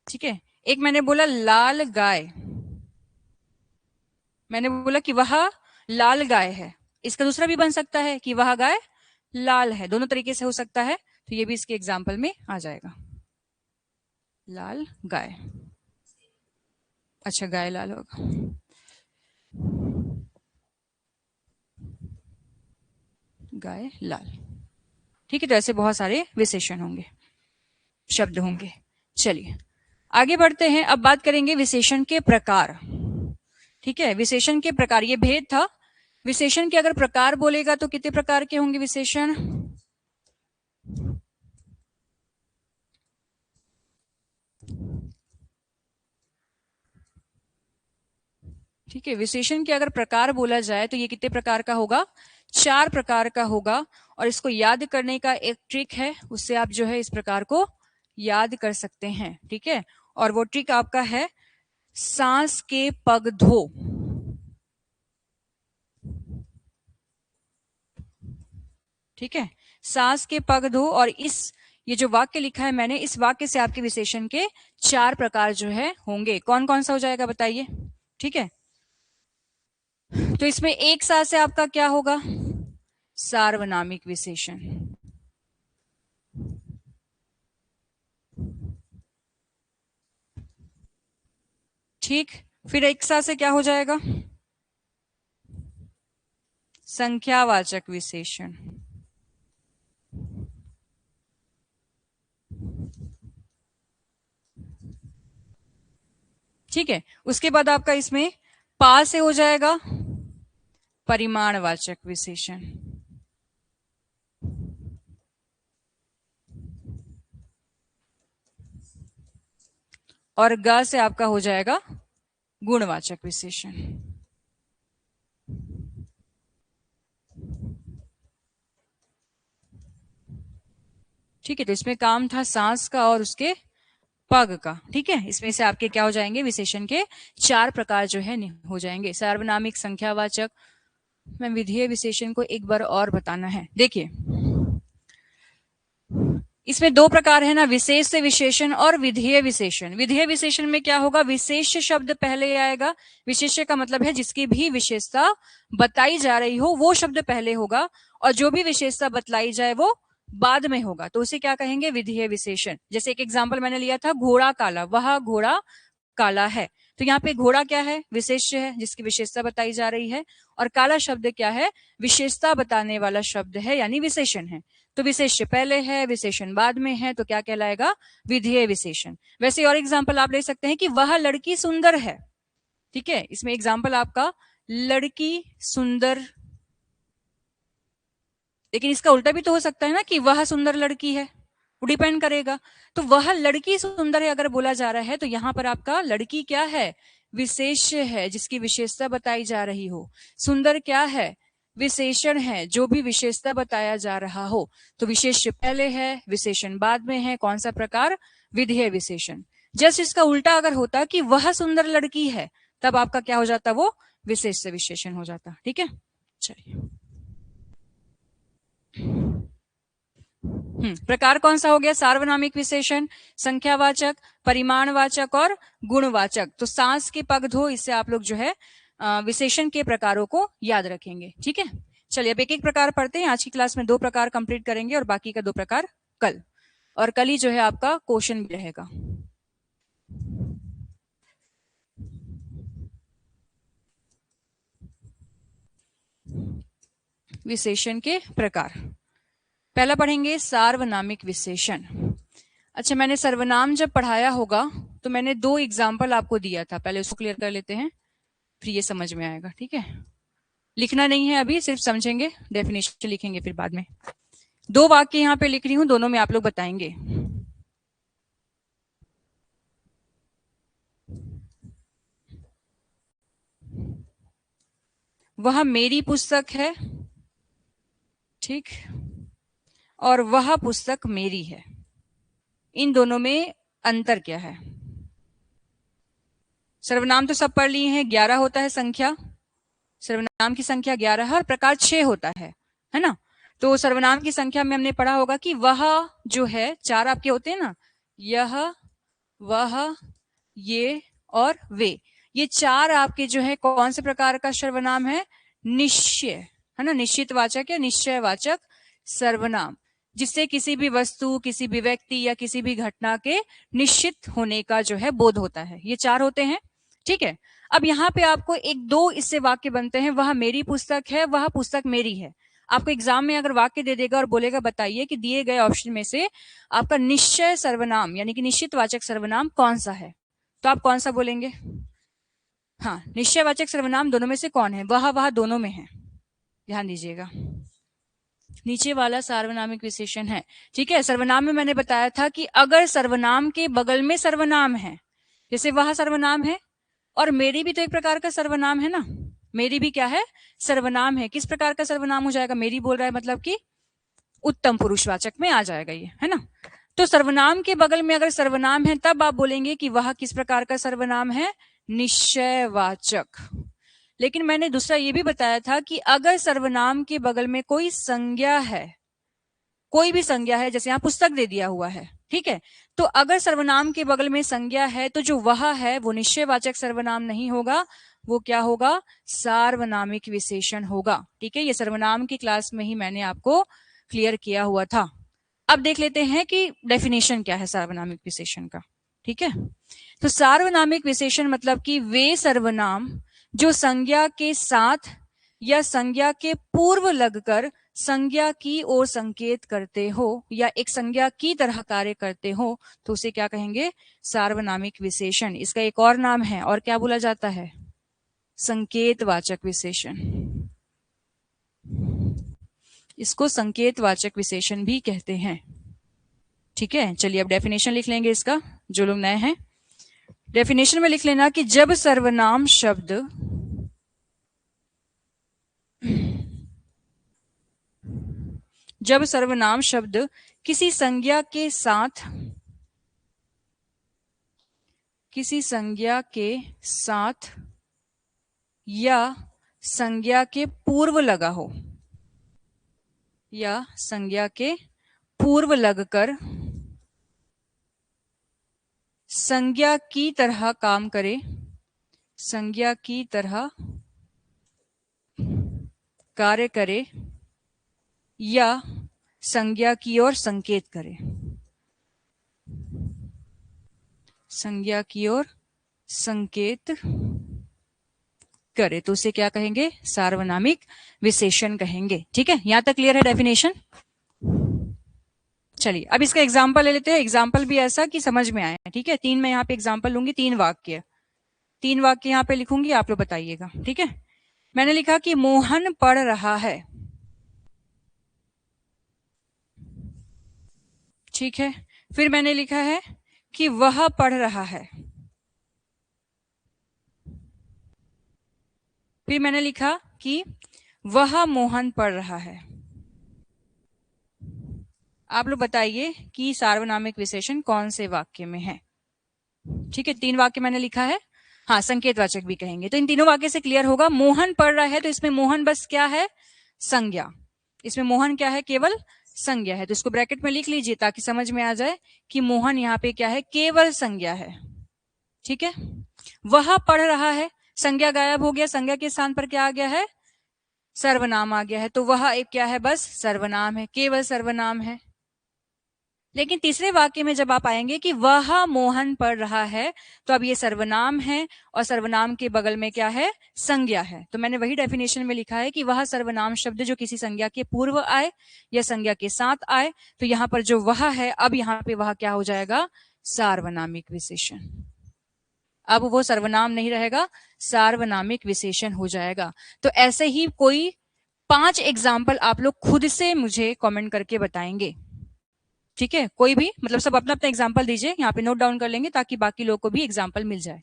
ठीक है, एक मैंने बोला लाल गाय, मैंने बोला कि वह लाल गाय है, इसका दूसरा भी बन सकता है कि वह गाय लाल है, दोनों तरीके से हो सकता है, तो ये भी इसके एग्जाम्पल में आ जाएगा। लाल गाय, अच्छा गाय लाल होगा, गाय लाल। ठीक है, तो ऐसे बहुत सारे विशेषण होंगे, शब्द होंगे। चलिए आगे बढ़ते हैं, अब बात करेंगे विशेषण के प्रकार। ठीक है, विशेषण के प्रकार, ये भेद था। विशेषण के अगर प्रकार बोलेगा तो कितने प्रकार के होंगे विशेषण, ठीक है, विशेषण के अगर प्रकार बोला जाए तो ये कितने प्रकार का होगा, चार प्रकार का होगा। और इसको याद करने का एक ट्रिक है, उससे आप जो है इस प्रकार को याद कर सकते हैं, ठीक है। और वो ट्रिक आपका है सांस के पग धो, ठीक है। सांस के पग धो, और ये जो वाक्य लिखा है मैंने, इस वाक्य से आपके विशेषण के 4 प्रकार जो है होंगे। कौन कौन सा हो जाएगा बताइए, ठीक है। तो इसमें एक साथ से आपका क्या होगा, सार्वनामिक विशेषण, ठीक। फिर एक साथ से क्या हो जाएगा, संख्यावाचक विशेषण, ठीक है। उसके बाद आपका इसमें पा से हो जाएगा परिमाणवाचक विशेषण, और ग से आपका हो जाएगा गुणवाचक विशेषण, ठीक है। तो इसमें काम था सांस का और उसके पग का, ठीक है। इसमें से आपके क्या हो जाएंगे, विशेषण के 4 प्रकार जो है हो जाएंगे, सार्वनामिक, संख्यावाचक। मैं विधेय विशेषण को एक बार और बताना है, देखिए इसमें 2 प्रकार है ना, विशेष विशेषण और विधेय विशेषण। विधेय विशेषण में क्या होगा, विशेष शब्द पहले आएगा, विशेष का मतलब है जिसकी भी विशेषता बताई जा रही हो वो शब्द पहले होगा, और जो भी विशेषता बतलाई जाए वो बाद में होगा, तो उसे क्या कहेंगे, विधेय विशेषण। जैसे एक एग्जाम्पल मैंने लिया था, घोड़ा काला, वह घोड़ा काला है। तो यहाँ पे घोड़ा क्या है, विशेष्य है जिसकी विशेषता बताई जा रही है, और काला शब्द क्या है, विशेषता बताने वाला शब्द है, यानी विशेषण है। तो विशेष्य पहले है, विशेषण बाद में है, तो क्या कहलाएगा, विधेय विशेषण। वैसे और एग्जाम्पल आप ले सकते हैं कि वह लड़की सुंदर है, ठीक है। इसमें एग्जाम्पल आपका लड़की सुंदर, लेकिन इसका उल्टा भी तो हो सकता है ना कि वह सुंदर लड़की है, वो डिपेंड करेगा। तो वह लड़की सुंदर है अगर बोला जा रहा है, तो यहाँ पर आपका लड़की क्या है, विशेष है जिसकी विशेषता बताई जा रही हो। सुंदर क्या है, विशेषण है जो भी विशेषता बताया जा रहा हो। तो विशेष पहले है, विशेषण बाद में है, कौन सा प्रकार, विधेय विशेषण। जस्ट इसका उल्टा अगर होता कि वह सुंदर लड़की है, तब आपका क्या हो जाता, वो विशेष से विशेषण हो जाता, ठीक है। चलिए प्रकार कौन सा हो गया, सार्वनामिक विशेषण, संख्यावाचक, परिमाणवाचक और गुणवाचक। तो सांस के पग धो, इससे आप लोग जो है विशेषण के प्रकारों को याद रखेंगे, ठीक है। चलिए अब एक एक प्रकार पढ़ते हैं। आज की क्लास में 2 प्रकार कंप्लीट करेंगे और बाकी का 2 प्रकार कल, और कल ही जो है आपका क्वेश्चन भी रहेगा। विशेषण के प्रकार, पहला पढ़ेंगे सार्वनामिक विशेषण। अच्छा, मैंने सर्वनाम जब पढ़ाया होगा तो मैंने 2 एग्जाम्पल आपको दिया था, पहले उसको क्लियर कर लेते हैं, फिर ये समझ में आएगा, ठीक है। लिखना नहीं है अभी, सिर्फ समझेंगे, डेफिनेशन लिखेंगे फिर बाद में। 2 वाक्य यहाँ पे लिख रही हूं, दोनों में आप लोग बताएंगे। वह मेरी पुस्तक है, ठीक, और वह पुस्तक मेरी है, इन दोनों में अंतर क्या है। सर्वनाम तो सब पढ़ लिए हैं, 11 होता है संख्या, सर्वनाम की संख्या 11 है और प्रकार 6 होता है ना। तो सर्वनाम की संख्या में हमने पढ़ा होगा कि वह जो है 4 आपके होते हैं ना, यह, वह, ये और वे, ये 4 आपके जो है कौन से प्रकार का सर्वनाम है, निश्चय, है ना, निश्चित वाचक या निश्चयवाचक सर्वनाम, जिससे किसी भी वस्तु, किसी भी व्यक्ति या किसी भी घटना के निश्चित होने का जो है बोध होता है। ये 4 होते हैं, ठीक है। अब यहाँ पे आपको 1-2 इससे वाक्य बनते हैं, वह मेरी पुस्तक है, वह पुस्तक मेरी है। आपको एग्जाम में अगर वाक्य दे देगा और बोलेगा बताइए कि दिए गए ऑप्शन में से आपका निश्चय सर्वनाम यानी कि निश्चित वाचक सर्वनाम कौन सा है, तो आप कौन सा बोलेंगे। हाँ, निश्चयवाचक सर्वनाम दोनों में से कौन है, वह दोनों में है, ध्यान दीजिएगा। नीचे वाला सार्वनामिक विशेषण है, ठीक है। सर्वनाम में मैंने बताया था कि अगर सर्वनाम के बगल में सर्वनाम है, जैसे वह सर्वनाम है और मेरी भी तो एक प्रकार का सर्वनाम है ना, मेरी भी क्या है, सर्वनाम है। किस प्रकार का सर्वनाम हो जाएगा, मेरी बोल रहा है मतलब कि उत्तम पुरुषवाचक में आ जाएगा ये, है ना। तो सर्वनाम के बगल में अगर सर्वनाम है तब आप बोलेंगे कि वह किस प्रकार का सर्वनाम है, निश्चयवाचक। लेकिन मैंने दूसरा ये भी बताया था कि अगर सर्वनाम के बगल में कोई संज्ञा है, कोई भी संज्ञा है, जैसे यहाँ पुस्तक दे दिया हुआ है, ठीक है, तो अगर सर्वनाम के बगल में संज्ञा है तो जो वह है वो निश्चयवाचक सर्वनाम नहीं होगा, वो क्या होगा, सार्वनामिक विशेषण होगा। ठीक है, ये सर्वनाम की क्लास में ही मैंने आपको क्लियर किया हुआ था। अब देख लेते हैं कि डेफिनेशन क्या है सार्वनामिक विशेषण का। ठीक है, तो सार्वनामिक विशेषण मतलब कि वे सर्वनाम जो संज्ञा के साथ या संज्ञा के पूर्व लगकर संज्ञा की ओर संकेत करते हो या एक संज्ञा की तरह कार्य करते हो, तो उसे क्या कहेंगे, सार्वनामिक विशेषण। इसका एक और नाम है, और क्या बोला जाता है, संकेतवाचक विशेषण। इसको संकेतवाचक विशेषण भी कहते हैं। ठीक है, चलिए अब डेफिनेशन लिख लेंगे इसका, जो लोग नए हैं। डेफिनेशन में लिख लेना कि जब सर्वनाम शब्द किसी संज्ञा के साथ या संज्ञा के पूर्व लगा हो या संज्ञा के पूर्व लगकर संज्ञा की तरह काम करे, संज्ञा की तरह कार्य करे या संज्ञा की ओर संकेत करे, संज्ञा की ओर संकेत करे, तो उसे क्या कहेंगे, सार्वनामिक विशेषण कहेंगे। ठीक है, यहां तक क्लियर है डेफिनेशन। चलिए अब इसका एग्जाम्पल ले लेते हैं, एग्जाम्पल भी ऐसा कि समझ में आए। ठीक है, 3 मैं यहाँ पे एग्जाम्पल लूंगी, 3 वाक्य यहाँ पे लिखूंगी, आप लोग बताइएगा। ठीक है, मैंने लिखा कि मोहन पढ़ रहा है। ठीक है, फिर मैंने लिखा है कि वह पढ़ रहा है। फिर मैंने लिखा कि वह मोहन पढ़ रहा है। आप लोग बताइए कि सार्वनामिक विशेषण कौन से वाक्य में है। ठीक है, 3 वाक्य मैंने लिखा है, हाँ संकेतवाचक भी कहेंगे। तो इन तीनों वाक्य से क्लियर होगा, मोहन पढ़ रहा है तो इसमें मोहन बस क्या है, संज्ञा। इसमें मोहन क्या है, केवल संज्ञा है। तो इसको ब्रैकेट में लिख लीजिए ताकि समझ में आ जाए कि मोहन यहाँ पे क्या है, केवल संज्ञा है। ठीक है, वह पढ़ रहा है, संज्ञा गायब हो गया, संज्ञा के स्थान पर क्या आ गया है, सर्वनाम आ गया है। तो वह एक क्या है, बस सर्वनाम है, केवल सर्वनाम है। लेकिन तीसरे वाक्य में जब आप आएंगे कि वह मोहन पढ़ रहा है, तो अब ये सर्वनाम है और सर्वनाम के बगल में क्या है, संज्ञा है। तो मैंने वही डेफिनेशन में लिखा है कि वह सर्वनाम शब्द जो किसी संज्ञा के पूर्व आए या संज्ञा के साथ आए, तो यहाँ पर जो वह है, अब यहाँ पे वह क्या हो जाएगा, सार्वनामिक विशेषण। अब वो सर्वनाम नहीं रहेगा, सार्वनामिक विशेषण हो जाएगा। तो ऐसे ही कोई 5 एग्जाम्पल आप लोग खुद से मुझे कमेंट करके बताएंगे। ठीक है, कोई भी, मतलब सब अपना अपना एग्जाम्पल दीजिए, यहाँ पे नोट डाउन कर लेंगे ताकि बाकी लोग को भी एग्जाम्पल मिल जाए।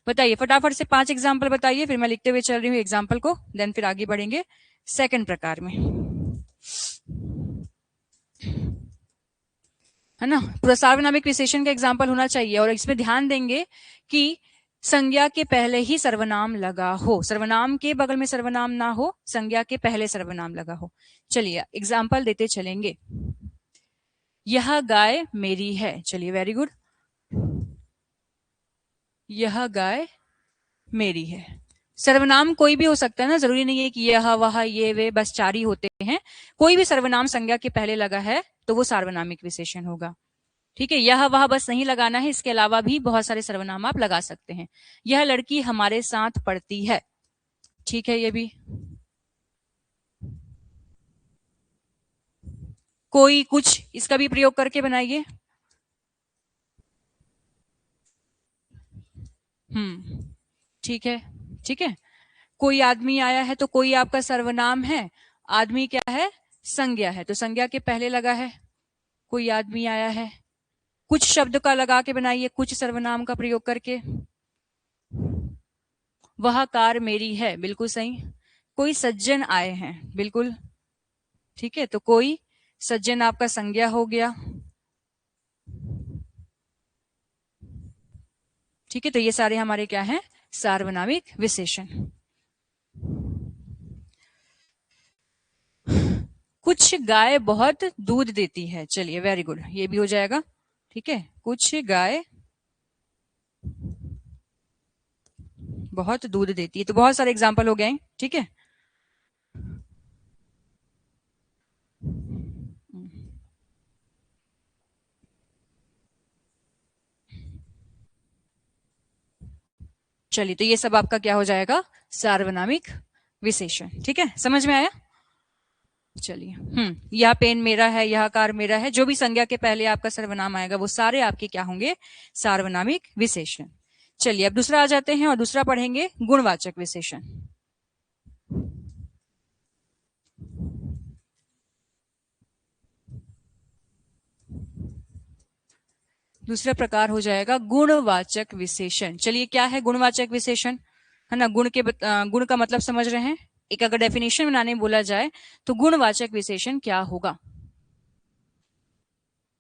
बताइए फटाफट से 5 एग्जाम्पल बताइए, फिर मैं लिखते हुए चल रही हूँ एग्जाम्पल को, देन फिर आगे बढ़ेंगे सेकंड प्रकार में, है ना। पूरा सार्वनामिक विशेषण का एग्जाम्पल होना चाहिए, और इसमें ध्यान देंगे कि संज्ञा के पहले ही सर्वनाम लगा हो, सर्वनाम के बगल में सर्वनाम ना हो, संज्ञा के पहले सर्वनाम लगा हो। चलिए एग्जाम्पल देते चलेंगे। यह गाय मेरी है, चलिए वेरी गुड, यह गाय मेरी है। सर्वनाम कोई भी हो सकता है ना, जरूरी नहीं है कि यह वह ये वे बस 4 ही होते हैं। कोई भी सर्वनाम संज्ञा के पहले लगा है तो वो सार्वनामिक विशेषण होगा। ठीक है, यह वह बस नहीं लगाना है, इसके अलावा भी बहुत सारे सर्वनाम आप लगा सकते हैं। यह लड़की हमारे साथ पढ़ती है, ठीक है, ये भी। कोई कुछ इसका भी प्रयोग करके बनाइए। ठीक है, ठीक है। कोई आदमी आया है, तो कोई आपका सर्वनाम है, आदमी क्या है, संज्ञा है, तो संज्ञा के पहले लगा है, कोई आदमी आया है। कुछ शब्द का लगा के बनाइए, कुछ सर्वनाम का प्रयोग करके। वह कार मेरी है, बिल्कुल सही। कोई सज्जन आए हैं, बिल्कुल। ठीक है, तो कोई सज्जन आपका संज्ञा हो गया। ठीक है, तो ये सारे हमारे क्या हैं, सार्वनामिक विशेषण। कुछ गाय बहुत दूध देती है, चलिए वेरी गुड, ये भी हो जाएगा। ठीक है, कुछ गाय बहुत दूध देती है, तो बहुत सारे एग्जाम्पल हो गए। ठीक है, चलिए, तो ये सब आपका क्या हो जाएगा, सार्वनामिक विशेषण। ठीक है, समझ में आया। चलिए, यह पेन मेरा है, यह कार मेरा है, जो भी संज्ञा के पहले आपका सर्वनाम आएगा वो सारे आपके क्या होंगे, सार्वनामिक विशेषण। चलिए, अब दूसरा आ जाते हैं और दूसरा पढ़ेंगे गुणवाचक विशेषण। दूसरा प्रकार हो जाएगा गुणवाचक विशेषण। चलिए, क्या है गुणवाचक विशेषण, है ना। गुण का मतलब समझ रहे हैं। एक अगर डेफिनेशन बनाने बोला जाए तो गुणवाचक विशेषण क्या होगा।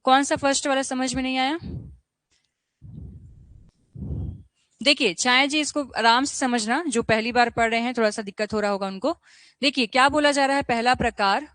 कौन सा फर्स्ट वाला समझ में नहीं आया। देखिए, छाया जी इसको आराम से समझना, जो पहली बार पढ़ रहे हैं थोड़ा सा दिक्कत हो रहा होगा उनको। देखिए, क्या बोला जा रहा है, पहला प्रकार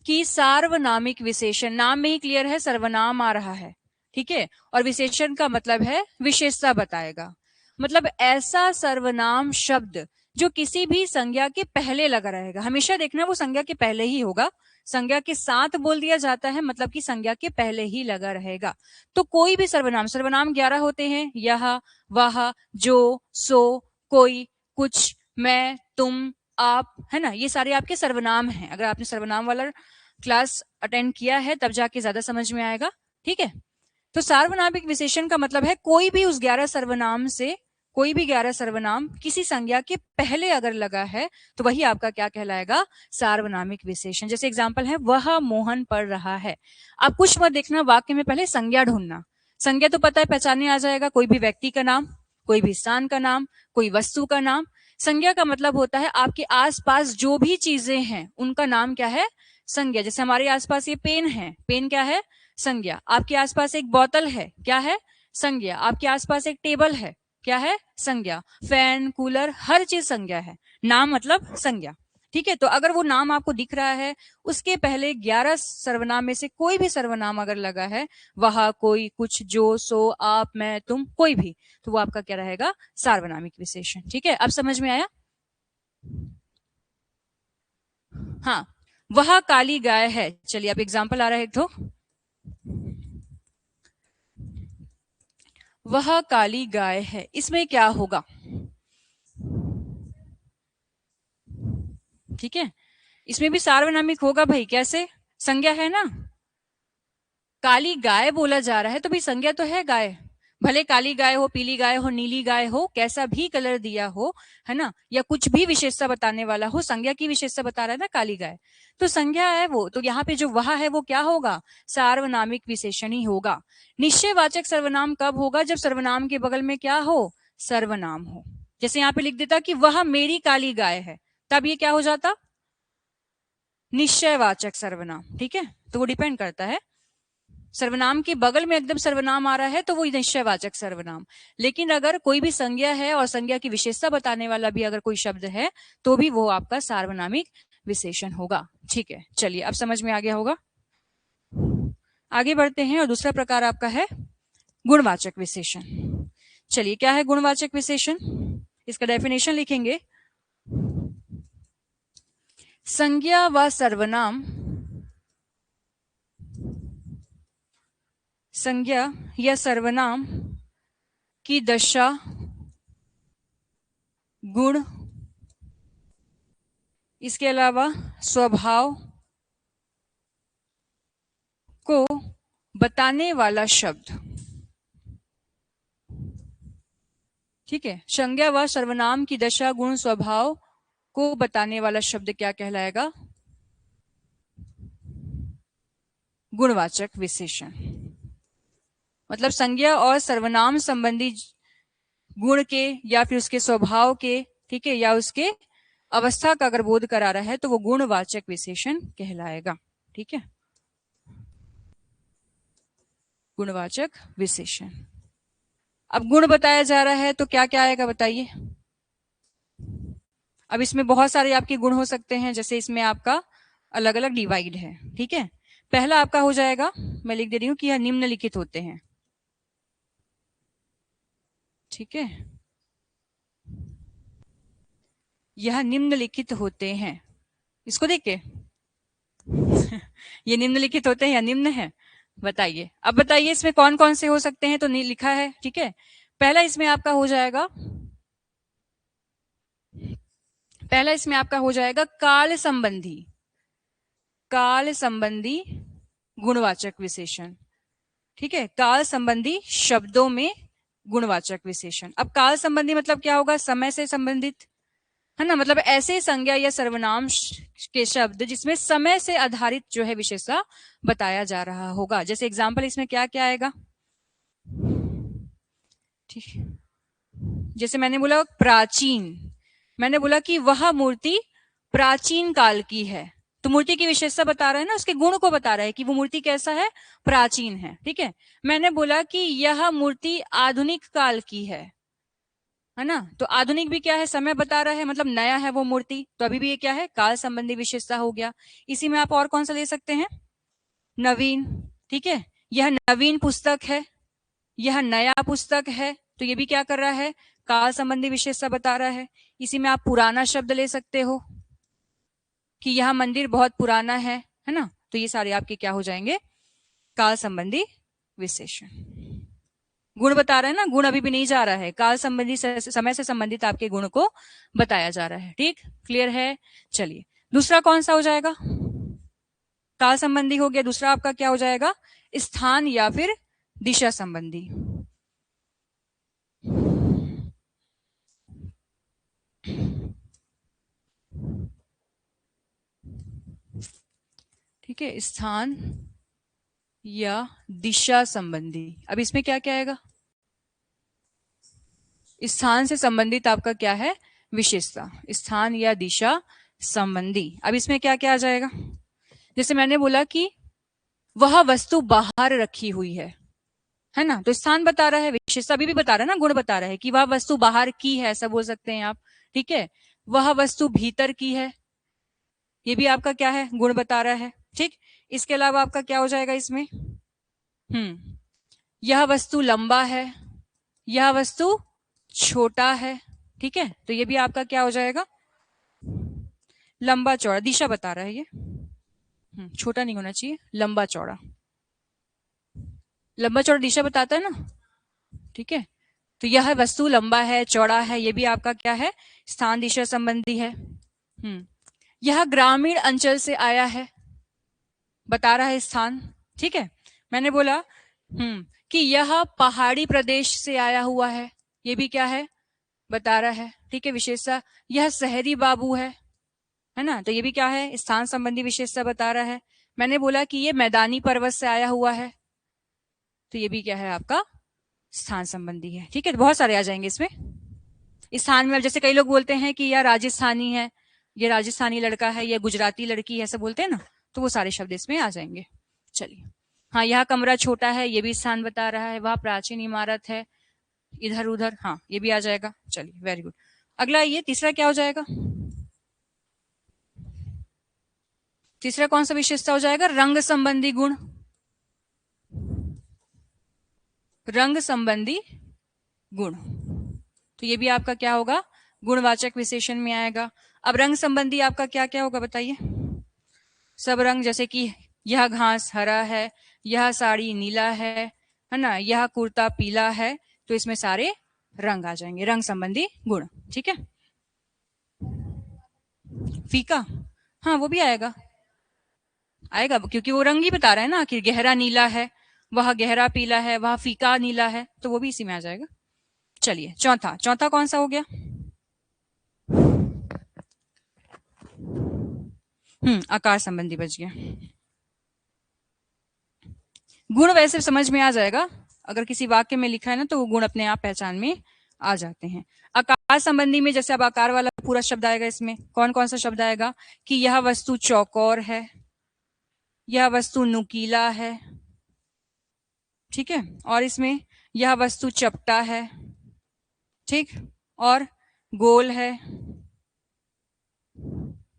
कि सार्वनामिक विशेषण, नाम में ही क्लियर है, सर्वनाम आ रहा है। ठीक है, और विशेषण का मतलब है विशेषता बताएगा। मतलब ऐसा सर्वनाम शब्द जो किसी भी संज्ञा के पहले लगा रहेगा। हमेशा देखना वो संज्ञा के पहले ही होगा। संज्ञा के साथ बोल दिया जाता है मतलब कि संज्ञा के पहले ही लगा रहेगा। तो कोई भी सर्वनाम, सर्वनाम 11 होते हैं, यह, वह, जो, सो, कोई, कुछ, मैं, तुम, आप, है ना। ये सारे आपके सर्वनाम हैं। अगर आपने सर्वनाम वाला क्लास अटेंड किया है तब जाके ज्यादा समझ में आएगा। ठीक है, तो सार्वनामिक विशेषण का मतलब है कोई भी उस 11 सर्वनाम से, कोई भी 11 सर्वनाम किसी संज्ञा के पहले अगर लगा है तो वही आपका क्या कहलाएगा, सार्वनामिक विशेषण। जैसे एग्जांपल है, वह मोहन पढ़ रहा है। आप कुछ मत देखना, वाक्य में पहले संज्ञा ढूंढना। संज्ञा तो पता है, पहचानने आ जाएगा, कोई भी व्यक्ति का नाम, कोई भी स्थान का नाम, कोई वस्तु का नाम। संज्ञा का मतलब होता है आपके आसपास जो भी चीजें हैं उनका नाम क्या है, संज्ञा। जैसे हमारे आसपास ये पेन है, पेन क्या है, संज्ञा। आपके आसपास एक बोतल है, क्या है, संज्ञा। आपके आसपास एक टेबल है, क्या है, संज्ञा। फैन, कूलर, हर चीज संज्ञा है। नाम मतलब संज्ञा। ठीक है, तो अगर वो नाम आपको दिख रहा है, उसके पहले 11 सर्वनाम में से कोई भी सर्वनाम अगर लगा है, वह, कोई, कुछ, जो, सो, आप, मैं, तुम, कोई भी, तो वो आपका क्या रहेगा, सार्वनामिक विशेषण। ठीक है, अब समझ में आया। हाँ, वह काली गाय है। चलिए, अब एग्जाम्पल आ रहा है एक तो, वह काली गाय है, इसमें क्या होगा। ठीक है, इसमें भी सार्वनामिक होगा भाई, कैसे, संज्ञा है ना। काली गाय बोला जा रहा है तो भाई संज्ञा तो है गाय। भले काली गाय हो, पीली गाय हो, नीली गाय हो, कैसा भी कलर दिया हो, है ना, या कुछ भी विशेषता बताने वाला हो, संज्ञा की विशेषता बता रहा है ना काली गाय, तो संज्ञा है वो। तो यहाँ पे जो वह है वो क्या होगा, सार्वनामिक विशेषण ही होगा। निश्चयवाचक सर्वनाम कब होगा, जब सर्वनाम के बगल में क्या हो, सर्वनाम हो। जैसे यहाँ पे लिख देता कि वह मेरी काली गाय है, तब ये क्या हो जाता, निश्चयवाचक सर्वनाम। ठीक है, तो वो डिपेंड करता है, सर्वनाम के बगल में एकदम सर्वनाम आ रहा है तो वो निश्चयवाचक सर्वनाम। लेकिन अगर कोई भी संज्ञा है और संज्ञा की विशेषता बताने वाला भी अगर कोई शब्द है तो भी वो आपका सार्वनामिक विशेषण होगा। ठीक है, चलिए, अब समझ में आ गया होगा। आगे बढ़ते हैं और दूसरा प्रकार आपका है गुणवाचक विशेषण। चलिए, क्या है गुणवाचक विशेषण, इसका डेफिनेशन लिखेंगे। संज्ञा व सर्वनाम, संज्ञा या सर्वनाम की दशा, गुण, इसके अलावा स्वभाव को बताने वाला शब्द। ठीक है, संज्ञा व सर्वनाम की दशा, गुण, स्वभाव को बताने वाला शब्द क्या कहलाएगा, गुणवाचक विशेषण। मतलब संज्ञा और सर्वनाम संबंधी गुण के या फिर उसके स्वभाव के, ठीक है, या उसके अवस्था का अगर बोध करा रहा है तो वो गुणवाचक विशेषण कहलाएगा। ठीक है, गुणवाचक विशेषण। अब गुण बताया जा रहा है तो क्या क्या आएगा बताइए। अब इसमें बहुत सारे आपके गुण हो सकते हैं, जैसे इसमें आपका अलग अलग डिवाइड है। ठीक है, पहला आपका हो जाएगा, मैं लिख दे रही हूं कि यह निम्नलिखित होते हैं। ठीक है, यह निम्नलिखित होते हैं, इसको देख के ये निम्नलिखित होते हैं या निम्न है, बताइए। अब बताइए इसमें कौन कौन से हो सकते हैं, तो लिखा है। ठीक है, पहला इसमें आपका हो जाएगा, पहला इसमें आपका हो जाएगा काल संबंधी, काल संबंधी गुणवाचक विशेषण। ठीक है, काल संबंधी शब्दों में गुणवाचक विशेषण। अब काल संबंधी मतलब क्या होगा, समय से संबंधित, है ना, मतलब ऐसे संज्ञा या सर्वनाम के शब्द जिसमें समय से आधारित जो है विशेषता बताया जा रहा होगा। जैसे एग्जांपल इसमें क्या क्या आएगा, ठीक, जैसे मैंने बोला प्राचीन, मैंने बोला कि वह मूर्ति प्राचीन काल की है, तो मूर्ति की विशेषता बता रहा है ना, उसके गुण को बता रहा है कि वो मूर्ति कैसा है, प्राचीन है। ठीक है, मैंने बोला कि यह मूर्ति आधुनिक काल की है ना, तो आधुनिक भी क्या है, समय बता रहा है, मतलब नया है वो मूर्ति, तो अभी भी ये क्या है, काल संबंधी विशेषता हो गया। इसी में आप और कौन सा ले सकते हैं, नवीन। ठीक है, यह नवीन पुस्तक है, यह नया पुस्तक है, तो ये भी क्या कर रहा है, काल संबंधी विशेषता बता रहा है। इसी में आप पुराना शब्द ले सकते हो कि यह मंदिर बहुत पुराना है ना, तो ये सारे आपके क्या हो जाएंगे, काल संबंधी विशेषण। गुण बता रहा है ना, गुण अभी भी नहीं जा रहा है, काल संबंधी समय से संबंधित आपके गुण को बताया जा रहा है। ठीक, क्लियर है। चलिए दूसरा कौन सा हो जाएगा, काल संबंधी हो गया, दूसरा आपका क्या हो जाएगा, स्थान या फिर दिशा संबंधी। ठीक है, स्थान या दिशा संबंधी। अब इसमें क्या क्या आएगा, स्थान से संबंधित आपका क्या है, विशेषता, स्थान या दिशा संबंधी। अब इसमें क्या क्या आ जाएगा, जैसे मैंने बोला कि वह वस्तु बाहर रखी हुई है ना, तो स्थान बता रहा है, विशेषता भी बता रहा है ना, गुण बता रहा है कि वह वस्तु बाहर की है, ऐसा बोल सकते हैं आप। ठीक है, वह वस्तु भीतर की है, ये भी आपका क्या है, गुण बता रहा है। ठीक, इसके अलावा आपका क्या हो जाएगा इसमें, यह वस्तु लंबा है, यह वस्तु छोटा है। ठीक है, तो ये भी आपका क्या हो जाएगा, लंबा चौड़ा, दिशा बता रहा है ये, छोटा नहीं होना चाहिए, लंबा चौड़ा, लंबा चौड़ा दिशा बताता है ना। ठीक है, तो यह वस्तु लंबा है, चौड़ा है, ये भी आपका क्या है, स्थान दिशा संबंधी है। यह ग्रामीण अंचल से आया है, बता रहा है स्थान। ठीक है, मैंने बोला कि यह पहाड़ी प्रदेश से आया हुआ है, ये भी क्या है, बता रहा है। ठीक है, विशेषता, यह शहरी बाबू है ना, तो ये भी क्या है, स्थान संबंधी विशेषता बता रहा है। मैंने बोला कि ये मैदानी पर्वत से आया हुआ है, तो ये भी क्या है, आपका स्थान संबंधी है। ठीक है, तो बहुत सारे आ जाएंगे इसमें। स्थान में जैसे कई लोग बोलते हैं कि यह राजस्थानी है, ये राजस्थानी लड़का है, यह गुजराती लड़की है, ऐसा बोलते हैं ना, तो वो सारे शब्द इसमें आ जाएंगे। चलिए, हाँ, यह कमरा छोटा है, ये भी स्थान बता रहा है, वह प्राचीन इमारत है, इधर उधर, हाँ, ये भी आ जाएगा। चलिए, वेरी गुड। अगला ये तीसरा क्या हो जाएगा, तीसरा कौन सा विशेषता हो जाएगा, रंग संबंधी गुण, रंग संबंधी गुण, तो ये भी आपका क्या होगा, गुणवाचक विशेषण में आएगा। अब रंग संबंधी आपका क्या क्या होगा बताइए, सब रंग, जैसे कि यह घास हरा है, यह साड़ी नीला है ना, यह कुर्ता पीला है, तो इसमें सारे रंग आ जाएंगे, रंग संबंधी गुण। ठीक है, फीका, हाँ वो भी आएगा, आएगा, क्योंकि वो रंग ही बता रहा है ना, कि गहरा नीला है, वह गहरा पीला है, वह फीका नीला है, तो वो भी इसी में आ जाएगा। चलिए चौथा, चौथा कौन सा हो गया, आकार संबंधी बच गया। गुण वैसे समझ में आ जाएगा, अगर किसी वाक्य में लिखा है ना, तो वो गुण अपने आप पहचान में आ जाते हैं। आकार संबंधी में जैसे अब आकार वाला पूरा शब्द आएगा, इसमें कौन कौन सा शब्द आएगा कि यह वस्तु चौकोर है, यह वस्तु नुकीला है, ठीक है, और इसमें यह वस्तु चपटा है, ठीक, और गोल है,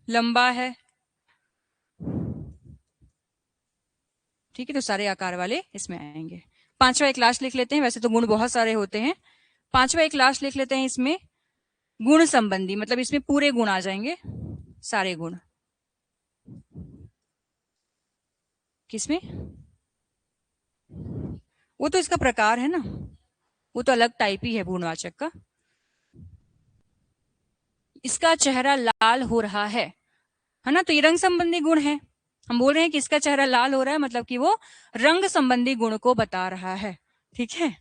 लंबा है, ठीक है। तो सारे आकार वाले इसमें आएंगे। पांचवा एक लास्ट लिख लेते हैं, वैसे तो गुण बहुत सारे होते हैं, पांचवा एक लास्ट लिख लेते हैं इसमें गुण संबंधी, मतलब इसमें पूरे गुण आ जाएंगे, सारे गुण। किसमें? वो तो इसका प्रकार है ना, वो तो अलग टाइप ही है गुणवाचक का। इसका चेहरा लाल हो रहा है ना, तो ये रंग संबंधी गुण है। हम बोल रहे हैं कि इसका चेहरा लाल हो रहा है, मतलब कि वो रंग संबंधी गुण को बता रहा है, ठीक है।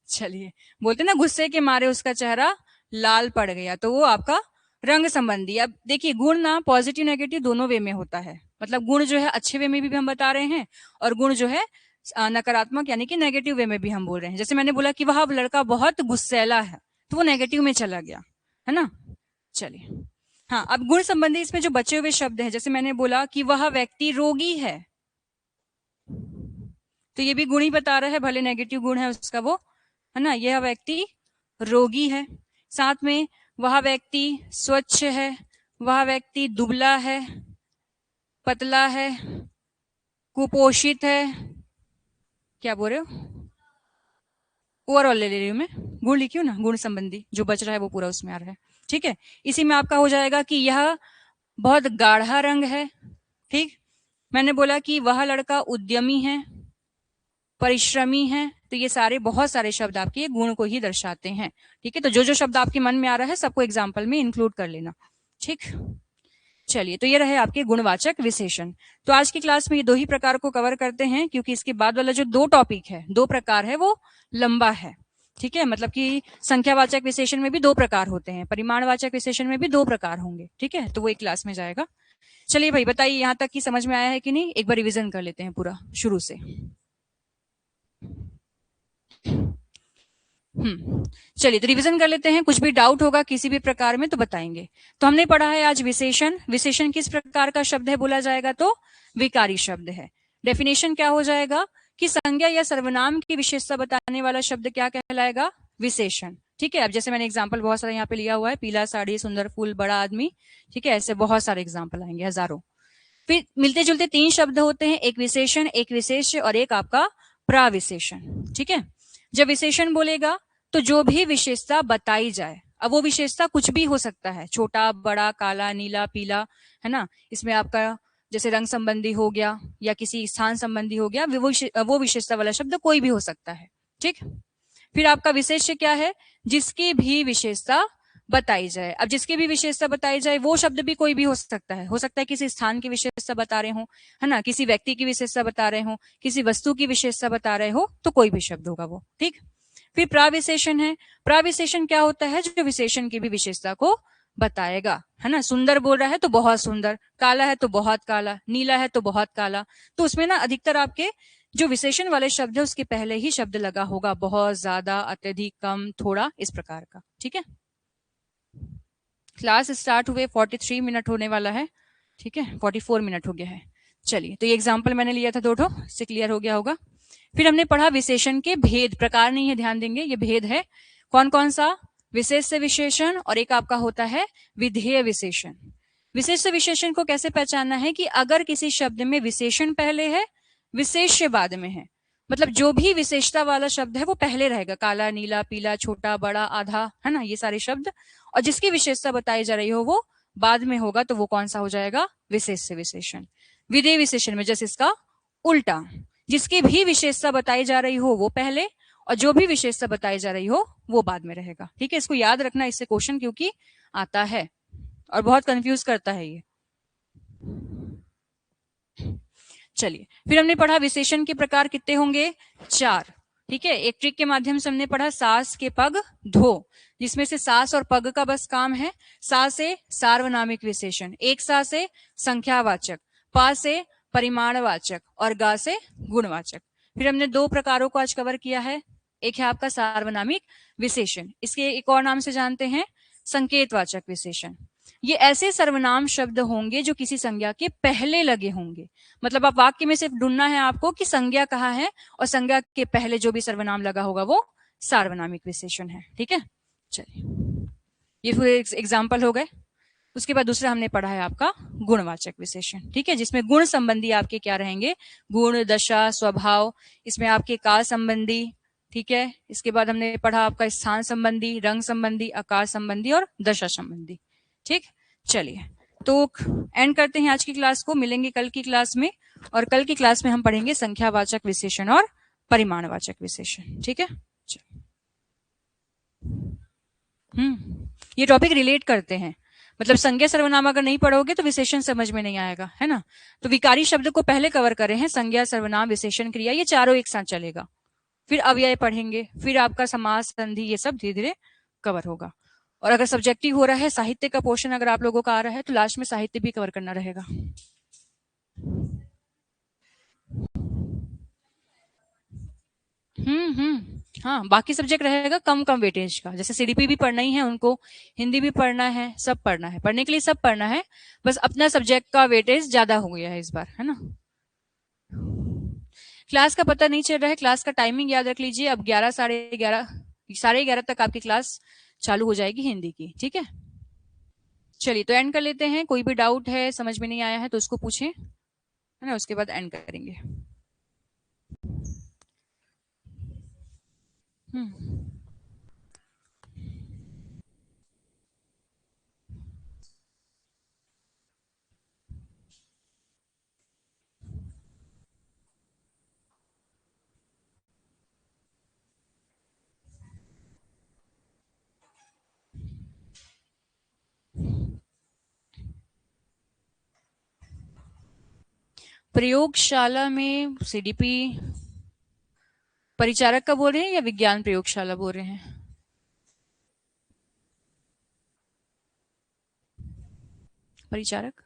चलिए, बोलते ना गुस्से के मारे उसका चेहरा लाल पड़ गया, तो वो आपका रंग संबंधी। अब देखिए, गुण ना पॉजिटिव नेगेटिव दोनों वे में होता है, मतलब गुण जो है अच्छे वे में भी हम बता रहे हैं, और गुण जो है नकारात्मक यानी कि नेगेटिव वे में भी हम बोल रहे हैं। जैसे मैंने बोला कि वह लड़का बहुत गुस्सैला है, तो वो नेगेटिव में चला गया, है ना। चलिए, हाँ, अब गुण संबंधी इसमें जो बचे हुए शब्द हैं, जैसे मैंने बोला कि वह व्यक्ति रोगी है, तो ये भी गुण ही बता रहा है, भले नेगेटिव गुण है उसका वो, है ना। यह व्यक्ति रोगी है। साथ में वह व्यक्ति स्वच्छ है, वह व्यक्ति दुबला है, पतला है, कुपोषित है। क्या बोल रहे हो? ओवरऑल ले रही हूं मैं, गुण लिखी हूं ना, गुण संबंधी जो बच रहा है वो पूरा उसमें आ रहा है, ठीक है। इसी में आपका हो जाएगा कि यह बहुत गाढ़ा रंग है, ठीक। मैंने बोला कि वह लड़का उद्यमी है, परिश्रमी है, तो ये सारे बहुत सारे शब्द आपके गुण को ही दर्शाते हैं, ठीक है। तो जो जो शब्द आपके मन में आ रहा है सबको एग्जाम्पल में इंक्लूड कर लेना, ठीक। चलिए, तो ये रहे आपके गुणवाचक विशेषण। तो आज की क्लास में ये दो ही प्रकार को कवर करते हैं, क्योंकि इसके बाद वाला जो दो टॉपिक है, दो प्रकार है, वो लंबा है, ठीक है। मतलब कि संख्यावाचक विशेषण में भी दो प्रकार होते हैं, परिमाणवाचक विशेषण में भी दो प्रकार होंगे, ठीक है। तो वो एक क्लास में जाएगा। चलिए भाई, बताइए यहाँ तक की समझ में आया है कि नहीं, एक बार रिविजन कर लेते हैं पूरा शुरू से। चलिए, तो रिवीजन कर लेते हैं, कुछ भी डाउट होगा किसी भी प्रकार में तो बताएंगे। तो हमने पढ़ा है आज विशेषण। विशेषण किस प्रकार का शब्द है बोला जाएगा, तो विकारी शब्द है। डेफिनेशन क्या हो जाएगा कि संज्ञा या सर्वनाम की विशेषता बताने वाला शब्द क्या कहलाएगा, विशेषण, ठीक है। अब जैसे मैंने एग्जाम्पल बहुत सारा यहाँ पे लिया हुआ है, पीला साड़ी, सुंदर फूल, बड़ा आदमी, ठीक है, ऐसे बहुत सारे एग्जाम्पल आएंगे, हजारों। फिर मिलते जुलते तीन शब्द होते हैं, एक विशेषण, एक विशेष्य और एक आपका प्राविशेषण, ठीक है। जब विशेषण बोलेगा तो जो भी विशेषता बताई जाए, अब वो विशेषता कुछ भी हो सकता है, छोटा बड़ा, काला नीला पीला, है ना। इसमें आपका जैसे रंग संबंधी हो गया या किसी स्थान संबंधी हो गया, वो विशेषता वाला शब्द कोई भी हो सकता है, ठीक। फिर आपका विशेष्य क्या है, जिसकी भी विशेषता बताई जाए। अब जिसकी भी विशेषता बताई जाए वो शब्द भी कोई भी हो सकता है किसी स्थान की विशेषता बता रहे हो, है ना, किसी व्यक्ति की विशेषता बता रहे हो, किसी वस्तु की विशेषता बता रहे हो, तो कोई भी शब्द होगा वो, ठीक। फिर प्राविशेषण है। प्राविशेषण क्या होता है, जो विशेषण की भी विशेषता को बताएगा, है ना। सुंदर बोल रहा है तो बहुत सुंदर, काला है तो बहुत काला, नीला है तो बहुत काला, तो उसमें ना अधिकतर आपके जो विशेषण वाले शब्द है उसके पहले ही शब्द लगा होगा, बहुत ज्यादा, अत्यधिक, कम, थोड़ा, इस प्रकार का, ठीक है। क्लास स्टार्ट हुए 43 मिनट होने वाला है, ठीक है, 44 मिनट हो गया है। चलिए, तो ये एग्जाम्पल मैंने लिया था दो, से क्लियर हो गया होगा। फिर हमने पढ़ा विशेषण के भेद, प्रकार नहीं है, ध्यान देंगे, ये भेद है कौन कौन सा, विशेष विशेषण और एक आपका होता है विधेय विशेषण। विशेष विशेषण को कैसे पहचानना है कि अगर किसी शब्द में विशेषण पहले है, विशेष्य बाद में है, मतलब जो भी विशेषता वाला शब्द है वो पहले रहेगा, काला नीला पीला छोटा बड़ा आधा, है ना, ये सारे शब्द, और जिसकी विशेषता बताई जा रही हो वो बाद में होगा, तो वो कौन सा हो जाएगा, विशेष विशेषण। विधेय विशेषण में जैसे इसका उल्टा, जिसकी भी विशेषता बताई जा रही हो वो पहले, और जो भी विशेषता बताई जा रही हो वो बाद में रहेगा, ठीक है। इसको याद रखना, इससे क्वेश्चन क्योंकि आता है और बहुत कंफ्यूज करता है ये। चलिए, फिर हमने पढ़ा विशेषण के प्रकार कितने होंगे, 4, ठीक है। एक ट्रिक के माध्यम से हमने पढ़ा सास के पग धो, जिसमें से सास और पग का बस काम है। सा से सार्वनामिक विशेषण, एक सा से संख्यावाचक, पा से परिमाणवाचक और गा से गुणवाचक। फिर हमने दो प्रकारों को आज कवर किया है, एक है आपका सार्वनामिक विशेषण, इसके एक और नाम से जानते हैं संकेतवाचक विशेषण। ये ऐसे सर्वनाम शब्द होंगे जो किसी संज्ञा के पहले लगे होंगे। मतलब आप वाक्य में सिर्फ ढूंढना है आपको कि संज्ञा कहाँ है, और संज्ञा के पहले जो भी सर्वनाम लगा होगा वो सार्वनामिक विशेषण है। ठीक है, चलिए ये पूरे एग्जाम्पल हो गए। उसके बाद दूसरा हमने पढ़ा है आपका गुणवाचक विशेषण। ठीक है, जिसमें गुण संबंधी आपके क्या रहेंगे, गुण, दशा, स्वभाव, इसमें आपके काल संबंधी। ठीक है, इसके बाद हमने पढ़ा आपका स्थान संबंधी, रंग संबंधी, आकार संबंधी और दशा संबंधी। ठीक, चलिए तो एंड करते हैं आज की क्लास को, मिलेंगे कल की क्लास में, और कल की क्लास में हम पढ़ेंगे संख्यावाचक विशेषण और परिमाणवाचक विशेषण। ठीक है, ये टॉपिक रिलेट करते हैं। मतलब संज्ञा सर्वनाम अगर नहीं पढ़ोगे तो विशेषण समझ में नहीं आएगा, है ना। तो विकारी शब्द को पहले कवर करे हैं, संज्ञा, सर्वनाम, विशेषण, क्रिया, ये चारों एक साथ चलेगा। फिर अव्यय पढ़ेंगे, फिर आपका समास, संधि, ये सब धीरे धीरे कवर होगा। और अगर सब्जेक्टिव हो रहा है, साहित्य का पोर्शन अगर आप लोगों का आ रहा है, तो लास्ट में साहित्य भी कवर करना रहेगा। हाँ, बाकी सब्जेक्ट रहेगा कम कम वेटेज का, जैसे सीडीपी भी पढ़ना ही है उनको, हिंदी भी पढ़ना है, सब पढ़ना है, पढ़ने के लिए सब पढ़ना है, बस अपना सब्जेक्ट का वेटेज ज्यादा हो गया है इस बार, है ना। क्लास का पता नहीं चल रहा है, क्लास का टाइमिंग याद रख लीजिए, अब 11 साढ़े 11 तक आपकी क्लास चालू हो जाएगी हिंदी की। ठीक है, चलिए तो एंड कर लेते हैं। कोई भी डाउट है, समझ में नहीं आया है तो उसको पूछें, है ना, उसके बाद एंड करेंगे। प्रयोगशाला में सीडीपी परिचारक का बोल रहे हैं या विज्ञान प्रयोगशाला बोल रहे हैं? परिचारक